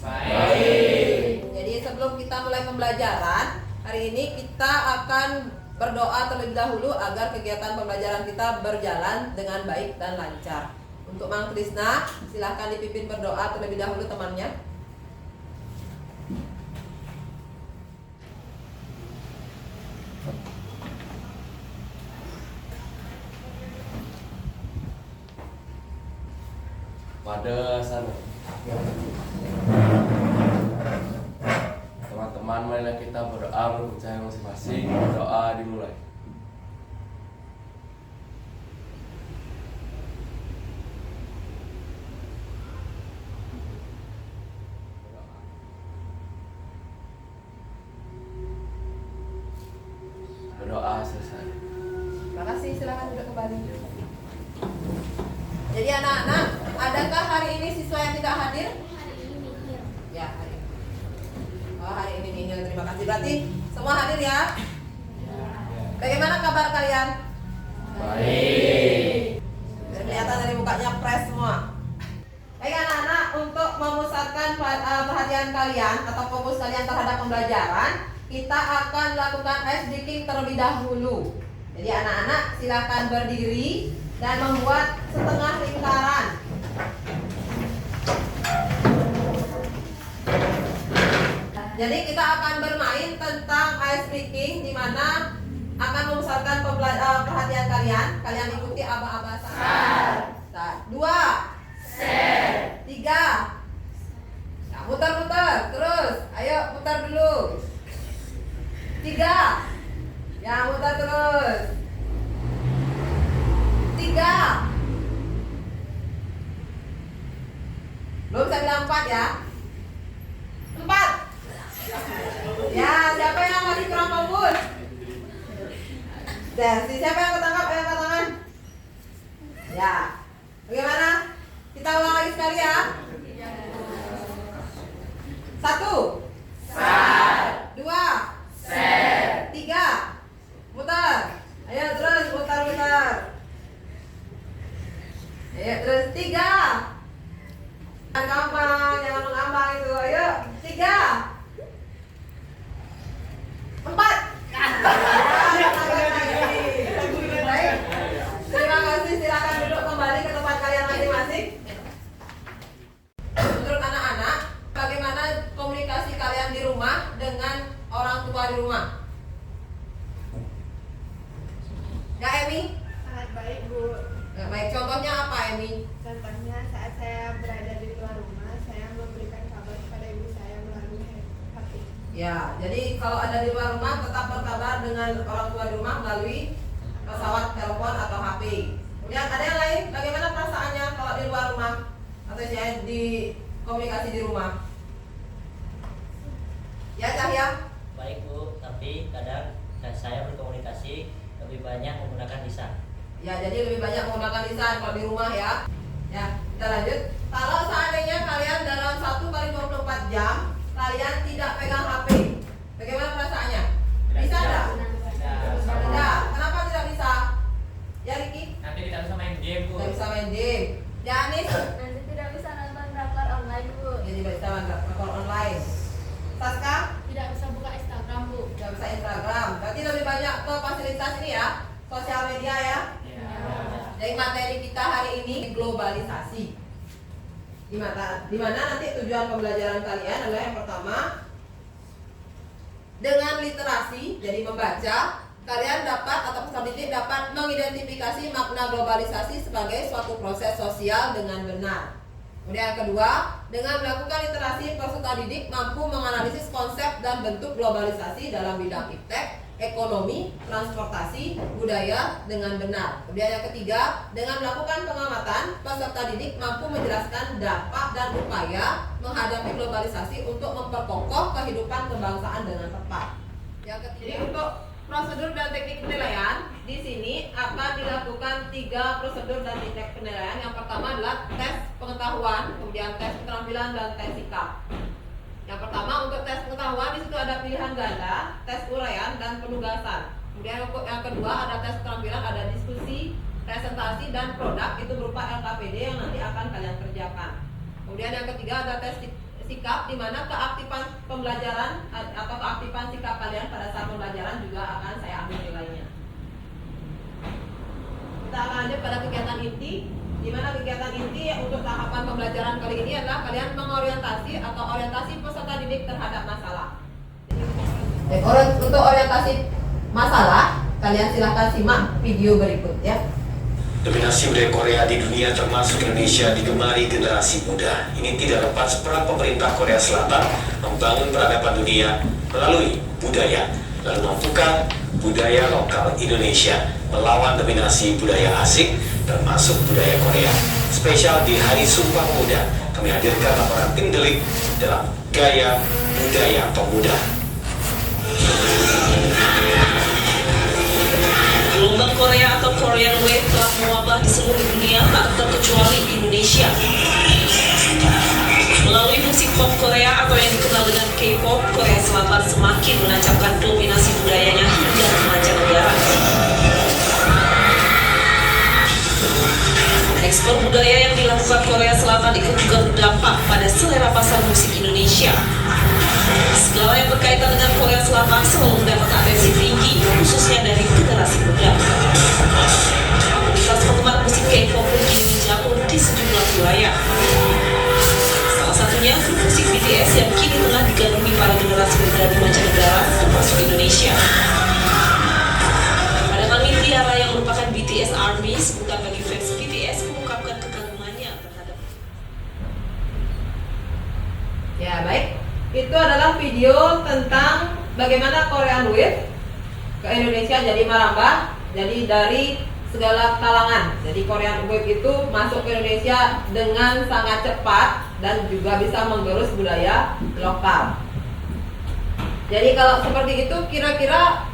Baik. Jadi sebelum kita mulai pembelajaran, hari ini kita akan berdoa terlebih dahulu agar kegiatan pembelajaran kita berjalan dengan baik dan lancar. Untuk Mang Krisna, silahkan dipimpin berdoa terlebih dahulu temannya. Pada sana teman-teman, marilah kita berdoa berpercaya masing-masing. Doa dimulai. Berdoa selesai. Terima kasih, silakan duduk kembali. Jadi anak-anak, adakah hari ini siswa yang tidak hadir? Hari ini nihil. Ya, hari ini. Oh, hari ini nihil. Terima kasih. Berarti semua hadir ya? Bagaimana kabar kalian? Baik. Kelihatan dari mukanya fresh semua. Baik anak-anak, untuk memusatkan perhatian kalian atau fokus kalian terhadap pembelajaran, kita akan lakukan ice breaking terlebih dahulu. Jadi anak-anak silakan berdiri dan membuat setengah lingkaran. Jadi kita akan bermain tentang ice breaking, di mana akan memusatkan perhatian kalian. Kalian ikuti aba-aba saya. 2, 3. Nah, muter-muter terus. Ayo muter dulu. 3. Ya, muter terus. 3. Belum saya bilang 4 ya. 4. Ya, siapa yang masih kurang fokus? Siapa yang ketangkap? Ayo angkat tangan. Ya. Bagaimana? Kita ulang lagi sekali ya. 1. 2. 3. Muter. Ayo terus muter-muter. Ayo terus 3. Jangan gampang, jangan mengambang itu. Ayo 3. 4. Baik. Terima kasih, silakan duduk kembali ke tempat kalian masing-masing. Menurut anak-anak, bagaimana komunikasi kalian di rumah dengan orang tua di rumah? Ya, Emi? Sangat baik, Bu. Ya, baik, contohnya apa, Emi? Contohnya saat saya berada di luar rumah, saya memberikan kabar kepada ibu saya melalui HP. Ya, jadi kalau ada di luar rumah tetap berkabar dengan orang tua di rumah melalui pesawat telepon atau HP. Kemudian ada yang lain, bagaimana perasaannya kalau di luar rumah atau saya di komunikasi di rumah? Ya, Cahya? Baik Bu, tapi kadang saya berkomunikasi lebih banyak menggunakan lisan. Ya, jadi lebih banyak menggunakan lisan kalau di rumah ya. Ya, kita lanjut. Kalau seandainya kalian dalam 1 kali 24 jam kalian tidak pegang HP, bagaimana perasaannya? Bisa enggak? Tidak. Kenapa tidak bisa? Ya, Riki? Nanti tidak bisa main game, Bu. Tidak bisa main game. Ya, Anis? Nanti tidak bisa nonton drakor online, Bu. Ya, tidak bisa main drakor online. Saska? Tidak bisa buka Instagram, Bu. Tidak bisa Instagram. Berarti lebih banyak ke fasilitas ini ya, sosial media ya. Ya. Jadi materi kita hari ini globalisasi. Di mana nanti tujuan pembelajaran kalian adalah yang pertama, dengan literasi, jadi membaca, kalian dapat atau peserta didik dapat mengidentifikasi makna globalisasi sebagai suatu proses sosial dengan benar. Kemudian yang kedua, dengan melakukan literasi, peserta didik mampu menganalisis konsep dan bentuk globalisasi dalam bidang iptek, ekonomi, transportasi, budaya dengan benar. Kemudian yang ketiga, dengan melakukan pengamatan, peserta didik mampu menjelaskan dampak dan upaya menghadapi globalisasi untuk memperkokoh kehidupan kebangsaan dengan tepat. Yang ketiga, jadi untuk prosedur dan teknik penilaian, di sini akan dilakukan 3 prosedur dan teknik penilaian. Yang pertama adalah tes pengetahuan, kemudian tes keterampilan dan tes sikap. Yang pertama untuk tes pengetahuan, di situ ada pilihan ganda, tes uraian dan penugasan. Kemudian yang kedua ada tes keterampilan, ada diskusi, presentasi dan produk, itu berupa LKPD yang nanti akan kalian kerjakan. Kemudian yang ketiga ada tes sikap di mana keaktifan pembelajaran atau keaktifan sikap kalian pada saat pembelajaran juga akan saya ambil nilainya. Kita akan lanjut pada kegiatan inti, di mana kegiatan inti untuk tahapan pembelajaran kali ini adalah kalian mengorientasi atau orientasi peserta didik terhadap masalah. Untuk orientasi masalah, kalian silahkan simak video berikut ya. Dominasi budaya Korea di dunia termasuk Indonesia digemari generasi muda. Ini tidak lepas peran pemerintah Korea Selatan membangun peradaban dunia melalui budaya, lalu mampukah budaya lokal Indonesia melawan dominasi budaya asing termasuk budaya Korea. Spesial di Hari Sumpah Pemuda, kami hadirkan laporan tim delik dalam Gaya Budaya Pemuda. Gelombang Korea atau Korean Wave telah mewabah di seluruh dunia, tak terkecuali Indonesia. Melalui musik pop Korea atau yang dikenal dengan K-pop, Korea Selatan semakin menancapkan dominasi budayanya hingga ke mancanegara. Ekspor budaya yang dilakukan Korea Selatan ikut juga berdampak pada selera pasar musik Indonesia. Segala yang berkaitan dengan Korea Selatan selalu mendapat atensi tinggi, khususnya dari generasi muda. Komunitas penggemar musik K-pop pun kini menjamur di sejumlah wilayah. Salah satunya grup musik BTS yang kini tengah digandrungi para generasi muda di mancanegara, termasuk Indonesia. Pada kali Tiara yang merupakan BTS Army, sebutan bagi fans BTS mengungkapkan kekagumannya terhadap. Ya baik, itu adalah video tentang bagaimana Korean Wave ke Indonesia jadi merambah, jadi dari segala kalangan. Jadi Korean Wave itu masuk ke Indonesia dengan sangat cepat dan juga bisa menggerus budaya lokal. Jadi kalau seperti itu, kira-kira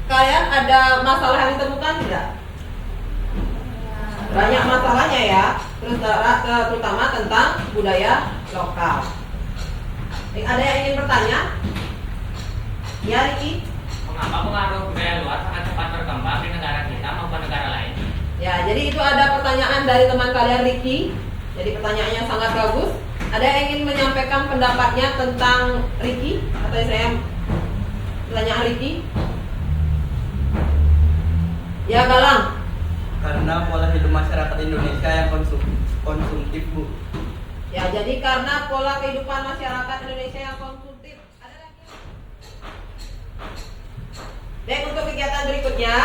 kalian ada masalah yang ditemukan tidak? Banyak masalahnya ya, terutama tentang budaya lokal. Ada yang ingin bertanya? Ya, Riki. Mengapa pengaruh budaya luar sangat cepat berkembang di negara kita maupun negara lain? Ya, jadi itu ada pertanyaan dari teman kalian Riki. Jadi pertanyaannya sangat bagus. Ada yang ingin menyampaikan pendapatnya tentang Riki? Atau saya pertanyaan Riki? Ya, Galang. Karena pola hidup masyarakat Indonesia yang konsumtif, Bu. Ya, jadi karena pola kehidupan masyarakat Indonesia yang konsumtif. Ada lagi? Dan untuk kegiatan berikutnya,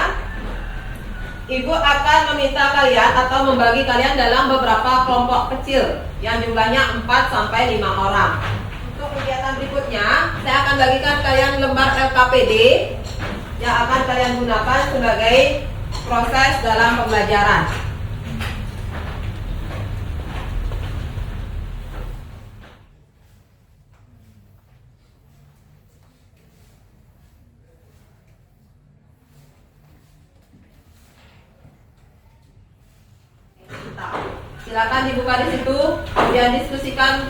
Ibu akan meminta kalian atau membagi kalian dalam beberapa kelompok kecil yang jumlahnya 4 sampai 5 orang. Untuk kegiatan berikutnya, saya akan bagikan kalian lembar LKPD yang akan kalian gunakan sebagai proses dalam pembelajaran. Silakan dibuka di situ, kemudian diskusikan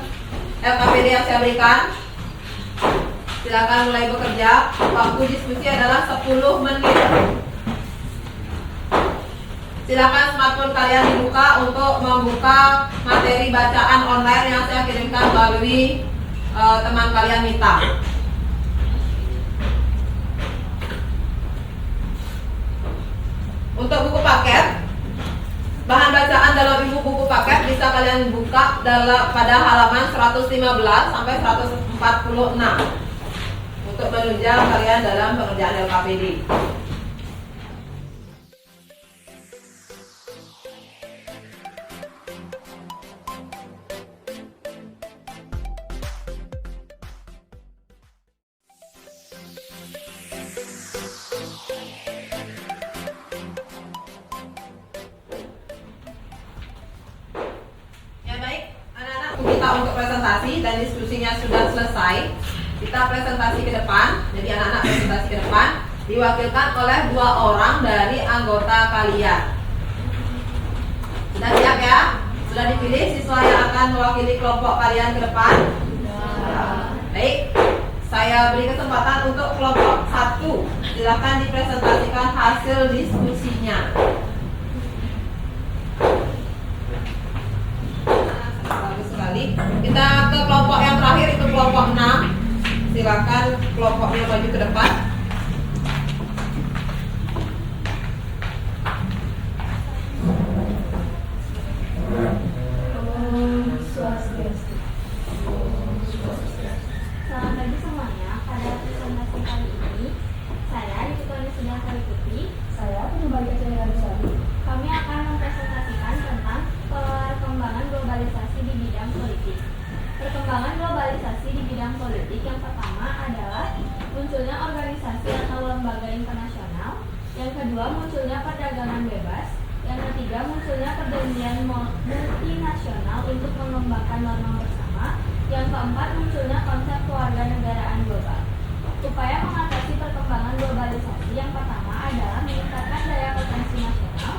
LKPD yang saya berikan. Silakan mulai bekerja. Waktu diskusi adalah 10 menit. Silakan smartphone kalian dibuka untuk membuka materi bacaan online yang saya kirimkan melalui teman kalian minta. Untuk buku paket, bahan bacaan dalam buku paket bisa kalian buka pada halaman 115 sampai 146 untuk menunjang kalian dalam pengerjaan LKPD. Kita untuk presentasi dan diskusinya sudah selesai. Kita presentasi ke depan. Jadi anak-anak presentasi ke depan diwakilkan oleh 2 orang dari anggota kalian. Sudah siap ya? Sudah dipilih siswa yang akan mewakili kelompok kalian ke depan? Baik. Saya beri kesempatan untuk kelompok 1. Silakan dipresentasikan hasil diskusinya. Bagus sekali. Kita ke kelompok yang terakhir. kelompok 6, silakan kelompoknya maju ke depan. Selamat pagi semuanya. Pada presentasi kali ini, saya Dikutoni Sedang Kaliputi. Saya Penubalika Cahayarusari. Kami akan mempresentasikan tentang perkembangan globalisasi di bidang politik. Perkembangan globalisasi di bidang politik yang pertama adalah munculnya organisasi atau lembaga internasional. Yang kedua, munculnya perdagangan bebas. Yang ketiga, munculnya perjanjian multinasional untuk mengembangkan norma bersama. Yang keempat, munculnya konsep kewarganegaraan global. Upaya mengatasi perkembangan globalisasi yang pertama adalah meningkatkan daya potensi nasional,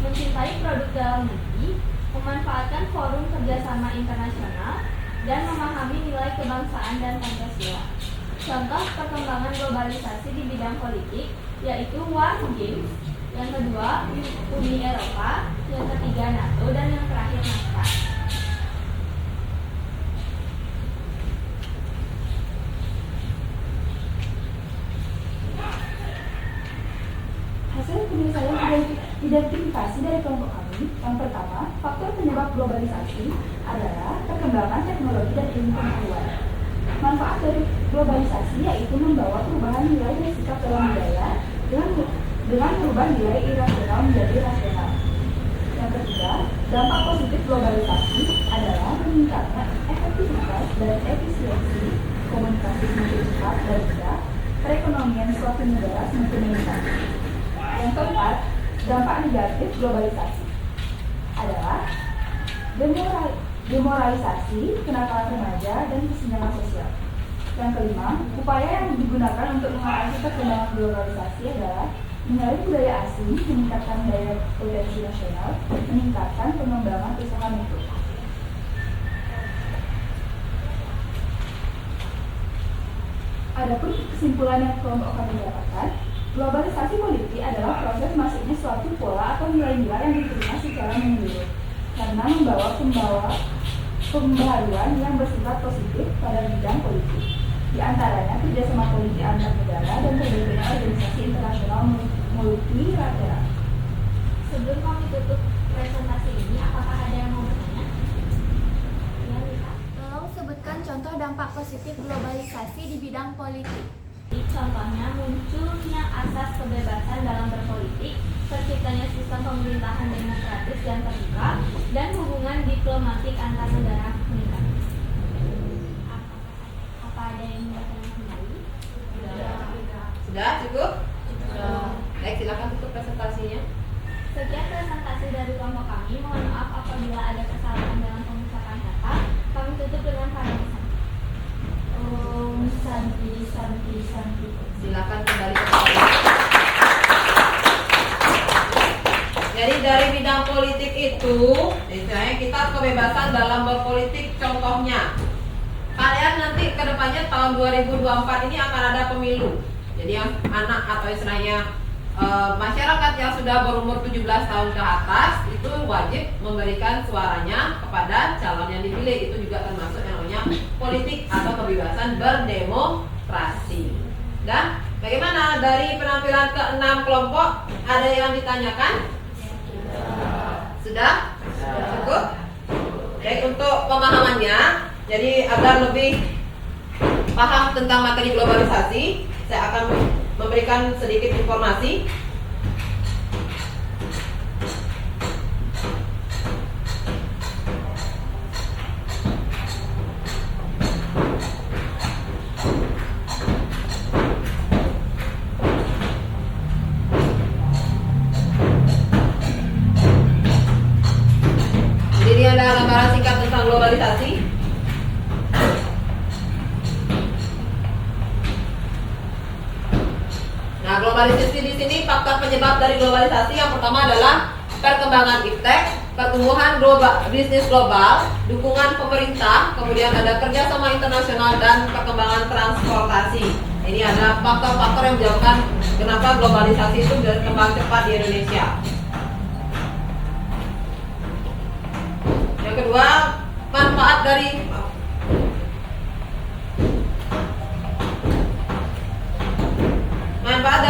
mencintai produk dalam negeri, memanfaatkan forum kerjasama internasional, dan memahami nilai kebangsaan dan Pancasila. Contoh perkembangan globalisasi di bidang politik yaitu War Games, yang kedua Uni Eropa, yang ketiga NATO, dan yang terakhir NAFTA. Hasil penelitian identifikasi dari kelompok kami, yang pertama, faktor penyebab globalisasi adalah perkembangan teknologi dan ilmu pengetahuan. Manfaat dari globalisasi yaitu membawa perubahan nilai dan sikap dalam budaya dengan merubah nilai irasional menjadi rasional. Yang ketiga, dampak positif globalisasi adalah meningkatnya efektivitas dan efisiensi komunikasi semakin cepat dan mudah, perekonomian suatu negara semakin meningkat. Yang keempat, dampak negatif globalisasi adalah demoralisasi, kenakalan remaja, dan kesenjangan sosial. Yang kelima, upaya yang digunakan untuk mengatasi perkembangan globalisasi adalah menyaring budaya asing, meningkatkan daya potensi nasional, meningkatkan pengembangan usaha mikro. Adapun kesimpulan yang kelompok kami dapatkan, globalisasi politik adalah proses masuknya suatu pola atau nilai-nilai yang diterima secara menyeluruh karena membawa pembaharuan yang bersifat positif pada bidang politik. Di antaranya kerjasama politik antar negara dan terbentuknya organisasi internasional multilateral. Sebelum kami tutup presentasi ini, apakah ada yang mau bertanya? Ya, Lita. Tolong sebutkan contoh dampak positif globalisasi di bidang politik. Contohnya munculnya asas kebebasan dalam berpolitik, terciptanya sistem pemerintahan demokratis dan terbuka, dan hubungan diplomatik antar negara meningkat. Apa ada yang mau bertanya kembali? Sudah cukup? Baik, silakan tutup presentasinya. Sekian presentasi dari kelompok kami. Mohon maaf apabila ada kesalahan dalam pengucapan kata. Kami tutup dengan parisan. Om Santi Santi Santi. Silakan kembali ke tempat. Jadi dari bidang politik itu, misalnya kita kebebasan dalam berpolitik, contohnya kalian nanti kedepannya tahun 2024 ini akan ada pemilu. Jadi yang anak atau istilahnya masyarakat yang sudah berumur 17 tahun ke atas itu wajib memberikan suaranya kepada calon yang dipilih. Itu juga termasuk yang namanya politik atau kebebasan berdemokrasi. Dan bagaimana dari penampilan ke-6 kelompok? Ada yang ditanyakan? Sudah? Cukup? Baik, untuk pemahamannya, jadi agar lebih paham tentang materi globalisasi, saya akan memberikan sedikit informasi. Jadi ada gambaran singkat tentang globalisasi. Nah, globalisasi di sini faktor penyebab dari globalisasi yang pertama adalah perkembangan iptek, pertumbuhan bisnis global, dukungan pemerintah, kemudian ada kerjasama internasional dan perkembangan transportasi. Ini adalah faktor-faktor yang menyebabkan kenapa globalisasi itu berkembang cepat di Indonesia. Yang kedua, manfaat dari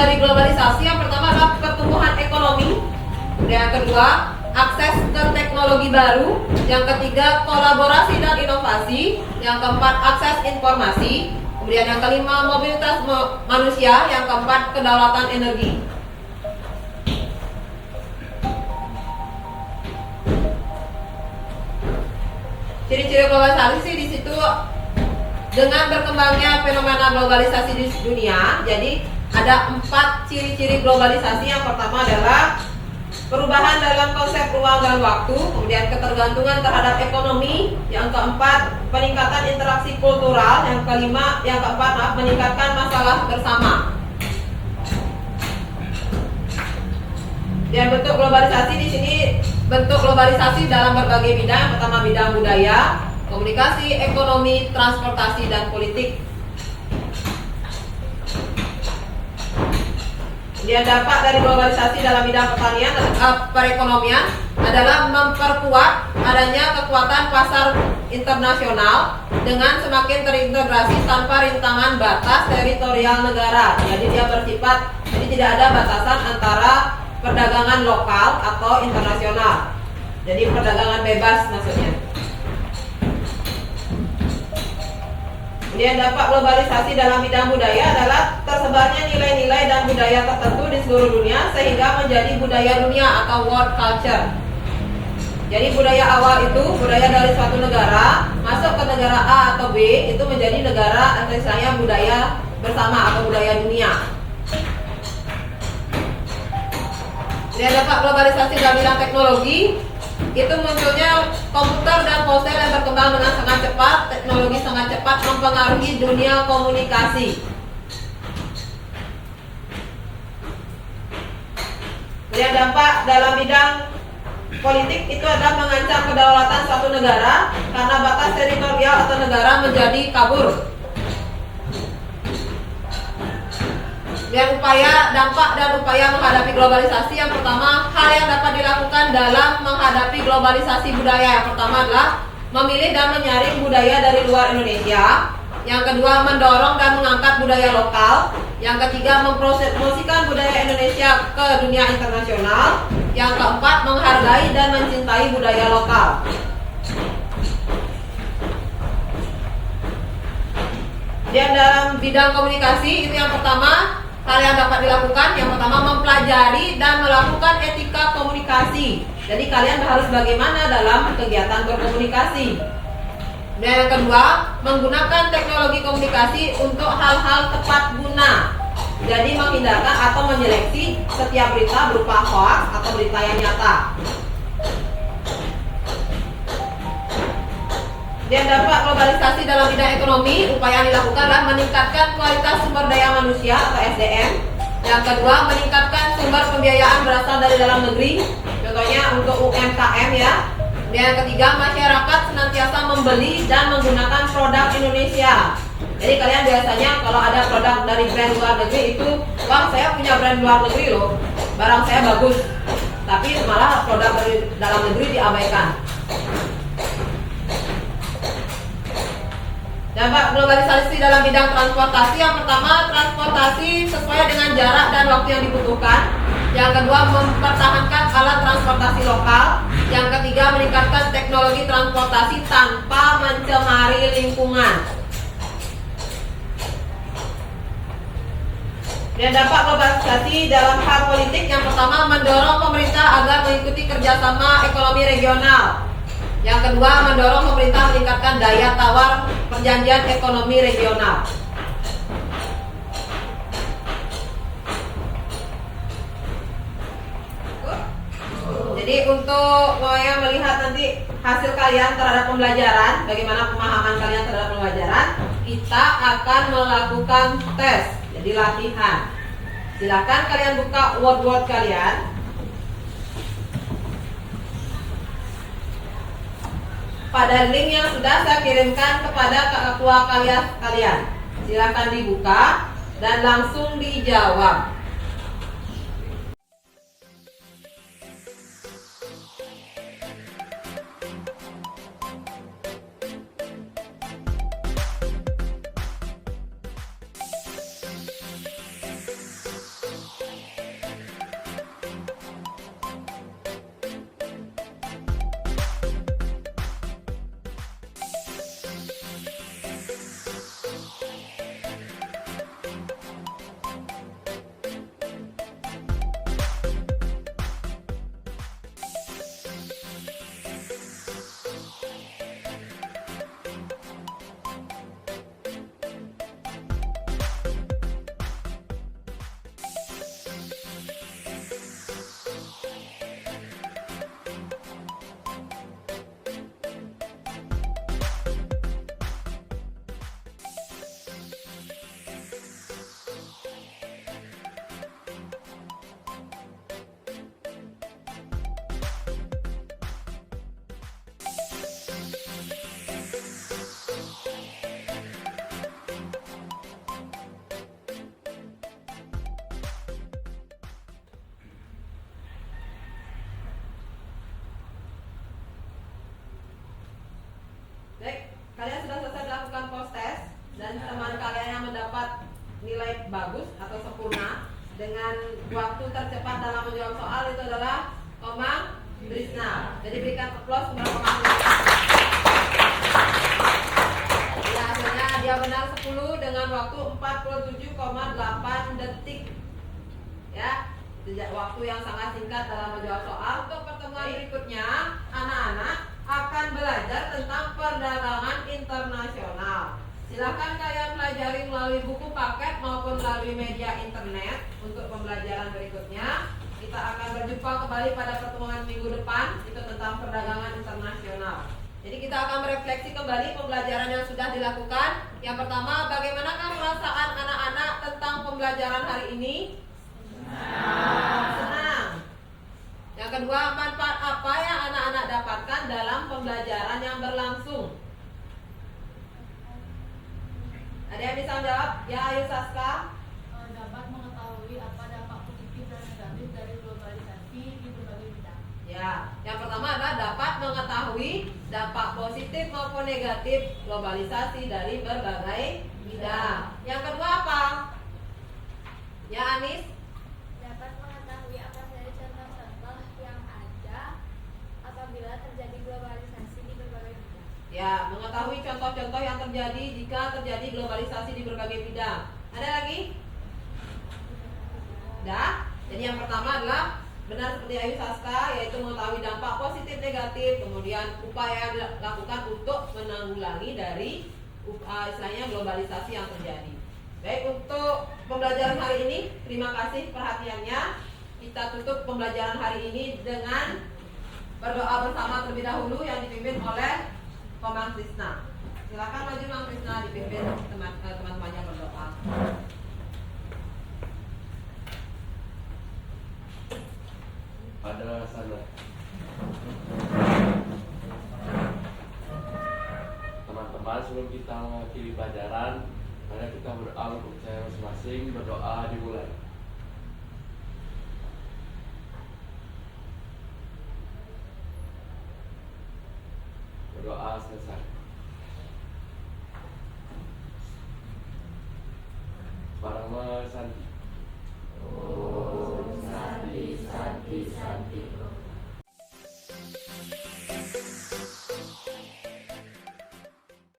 dari globalisasi yang pertama adalah pertumbuhan ekonomi, yang kedua akses ke teknologi baru, yang ketiga kolaborasi dan inovasi, yang keempat akses informasi, kemudian yang kelima mobilitas manusia, yang keempat kedaulatan energi. Ciri-ciri globalisasi sih di situ dengan berkembangnya fenomena globalisasi di dunia. Jadi ada 4 ciri-ciri globalisasi. Yang pertama adalah perubahan dalam konsep ruang dan waktu, kemudian ketergantungan terhadap ekonomi, yang keempat peningkatan interaksi kultural, yang keempat meningkatkan masalah bersama. Dan bentuk globalisasi di sini bentuk globalisasi dalam berbagai bidang. Pertama bidang budaya, komunikasi, ekonomi, transportasi, dan politik. Dia dampak dari globalisasi dalam bidang pertanian perekonomian adalah memperkuat adanya kekuatan pasar internasional dengan semakin terintegrasi tanpa rintangan batas teritorial negara. Jadi dia bersifat, jadi tidak ada batasan antara perdagangan lokal atau internasional. Jadi perdagangan bebas maksudnya. Kemudian dampak globalisasi dalam bidang budaya adalah tersebarnya nilai-nilai dan budaya tertentu di seluruh dunia sehingga menjadi budaya dunia atau world culture. Jadi budaya awal itu budaya dari suatu negara masuk ke negara A atau B, itu menjadi negara atau istilahnya budaya bersama atau budaya dunia. Kemudian dampak globalisasi dalam bidang teknologi itu munculnya komputer dan ponsel yang berkembang dengan sangat cepat. Teknologi sangat cepat mempengaruhi dunia komunikasi. Kemudian dampak dalam bidang politik itu adalah mengancam kedaulatan suatu negara karena batas teritorial atau negara menjadi kabur. Dan dampak dan upaya menghadapi globalisasi. Yang pertama, hal yang dapat dilakukan dalam menghadapi globalisasi budaya. Yang pertama adalah memilih dan menyaring budaya dari luar Indonesia. Yang kedua, mendorong dan mengangkat budaya lokal. Yang ketiga, mempromosikan budaya Indonesia ke dunia internasional. Yang keempat, menghargai dan mencintai budaya lokal. Dan dalam bidang komunikasi itu yang pertama, hal yang dapat dilakukan, yang pertama mempelajari dan melakukan etika komunikasi. Jadi kalian harus bagaimana dalam kegiatan berkomunikasi. Dan yang kedua, menggunakan teknologi komunikasi untuk hal-hal tepat guna. Jadi menghindarkan atau menyeleksi setiap berita berupa hoax atau berita yang nyata. Dan dampak globalisasi dalam bidang ekonomi, upaya yang dilakukan adalah meningkatkan kualitas sumber daya manusia atau SDM. Yang kedua, meningkatkan sumber pembiayaan berasal dari dalam negeri, contohnya untuk UMKM ya. Dan yang ketiga, masyarakat senantiasa membeli dan menggunakan produk Indonesia. Jadi kalian biasanya kalau ada produk dari brand luar negeri itu, wah saya punya brand luar negeri loh, barang saya bagus. Tapi malah produk dari dalam negeri diabaikan. Dampak globalisasi dalam bidang transportasi. Yang pertama, transportasi sesuai dengan jarak dan waktu yang dibutuhkan. Yang kedua, mempertahankan alat transportasi lokal. Yang ketiga, meningkatkan teknologi transportasi tanpa mencemari lingkungan. Dan dampak globalisasi dalam hal politik. Yang pertama, mendorong pemerintah agar mengikuti kerjasama ekonomi regional. Yang kedua, mendorong pemerintah meningkatkan daya tawar perjanjian ekonomi regional. Jadi untuk yang melihat nanti hasil kalian terhadap pembelajaran, bagaimana pemahaman kalian terhadap pembelajaran, kita akan melakukan tes, jadi latihan. Silakan kalian buka word-word kalian. Pada link yang sudah saya kirimkan kepada ketua kalian. Silakan dibuka dan langsung dijawab. waktu 47,8 detik. Ya, waktu yang sangat singkat dalam menjawab soal. Untuk pertemuan berikutnya, anak-anak akan belajar tentang perdagangan internasional. Silahkan kalian pelajari melalui buku paket maupun melalui media internet. Untuk pembelajaran berikutnya, kita akan berjumpa kembali pada pertemuan minggu depan, itu tentang perdagangan internasional. Jadi kita akan merefleksi kembali pembelajaran yang sudah dilakukan. Yang pertama, bagaimanakah perasaan anak-anak tentang pembelajaran hari ini? Senang. Yang kedua, manfaat apa yang anak-anak dapatkan dalam pembelajaran yang berlangsung? Ada yang bisa menjawab? Ya, ayo Saska. Dapat mengetahui apa dampak positif dan negatif dari globalisasi di berbagai bidang. Ya, yang pertama adalah dapat mengetahui dampak positif maupun negatif globalisasi dari berbagai bidang. Yang kedua apa? Ya, Anis. Dapat mengetahui apa saja contoh-contoh yang ada apabila terjadi globalisasi di berbagai bidang. Ya, mengetahui contoh-contoh yang terjadi jika terjadi globalisasi di berbagai bidang. Ada lagi? Dah. Jadi yang pertama adalah benar seperti Ayu Saska, yaitu mengetahui dampak positif negatif, kemudian upaya yang dilakukan untuk menanggulangi dari istilahnya globalisasi yang terjadi. Baik, untuk pembelajaran hari ini, terima kasih perhatiannya. Kita tutup pembelajaran hari ini dengan berdoa bersama terlebih dahulu yang dipimpin oleh Komang Krisna. Silakan maju Mang Krisna, dipimpin teman-temannya berdoa. Pada sana. Teman-teman, sebelum kita mengakhiri pelajaran, mari kita berdoa untuk saya masing-masing. Berdoa dimulai. Berdoa selesai. Parama Santi.